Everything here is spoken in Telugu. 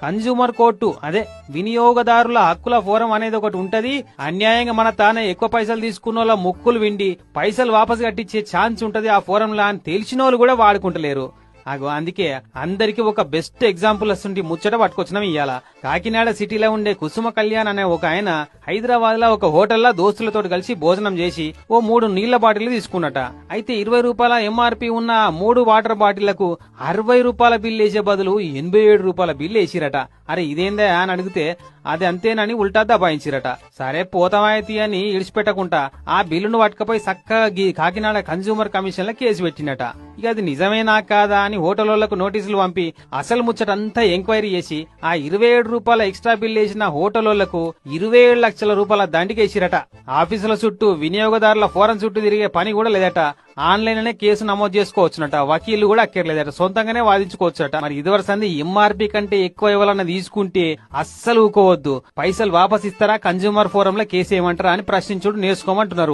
కన్జ్యూమర్ కోర్టు అదే వినియోగదారుల హక్కుల ఫోరం అనేది ఒకటి ఉంటది. అన్యాయంగా మన తానే ఎక్కువ పైసలు తీసుకున్న వాళ్ళ ముక్కులు విండి పైసలు వాపసు కట్టించే ఛాన్స్ ఉంటది ఆ ఫోరంలా అని తెలిసిన వాళ్ళు కూడా వాడుకుంటలేరు. అందుకే అందరికి ఒక బెస్ట్ ఎగ్జాంపుల్ వస్తుంటే ముచ్చట పట్టుకొచ్చినాం ఇయ్యాల. కాకినాడ సిటీలో ఉండే కుసుమ కళ్యాణ్ అనే ఒక ఆయన హైదరాబాద్ లో ఒక హోటల్లో దోస్తులతో కలిసి భోజనం చేసి ఓ 3 నీళ్ల బాటిల్ తీసుకున్నట. అయితే 20 రూపాయల ఎంఆర్పి ఉన్న 3 వాటర్ బాటిళ్లకు 60 రూపాయల బిల్లు వేసే బదులు 87 రూపాయల బిల్లు వేసిరట. అరే ఇదేందా అని అడిగితే అది అంతేనని ఉల్టా దబాయించిరట. సరే పోతామాయతి అని ఇడిచిపెట్టకుండా ఆ బిల్లును పట్టుకపోయి చక్కగా కాకినాడ కన్జ్యూమర్ కమిషన్ లో కేసు పెట్టినట. ఇక అది నిజమేనా కాదా అని హోటళ్లకు నోటీసులు పంపి అసలు ముచ్చటంతా ఎంక్వైరీ చేసి ఆ 27 రూపాయల ఎక్స్ట్రా బిల్ వేసిన హోటళ్లకు 27 లక్షల రూపాయల దండికేసిరట. ఆఫీసుల చుట్టూ వినియోగదారుల ఫోరం చుట్టూ తిరిగే పని కూడా లేదట. ఆన్లైన్ లోనే కేసు నమోదు చేసుకోవచ్చునట. వకీళ్లు కూడా అక్కర్లేదట, సొంతంగానే వాదించుకోవచ్చట. మరి ఇదివరసంది ఎంఆర్పి కంటే ఎక్కువ ఎవరన్నా తీసుకుంటే అస్సలు ఊకోవద్దు. పైసలు వాపస్ ఇస్తారా, కన్జ్యూమర్ ఫోరం లో కేసు ఏమంటారా అని ప్రశ్నించుడు నేర్చుకోమంటున్నారు.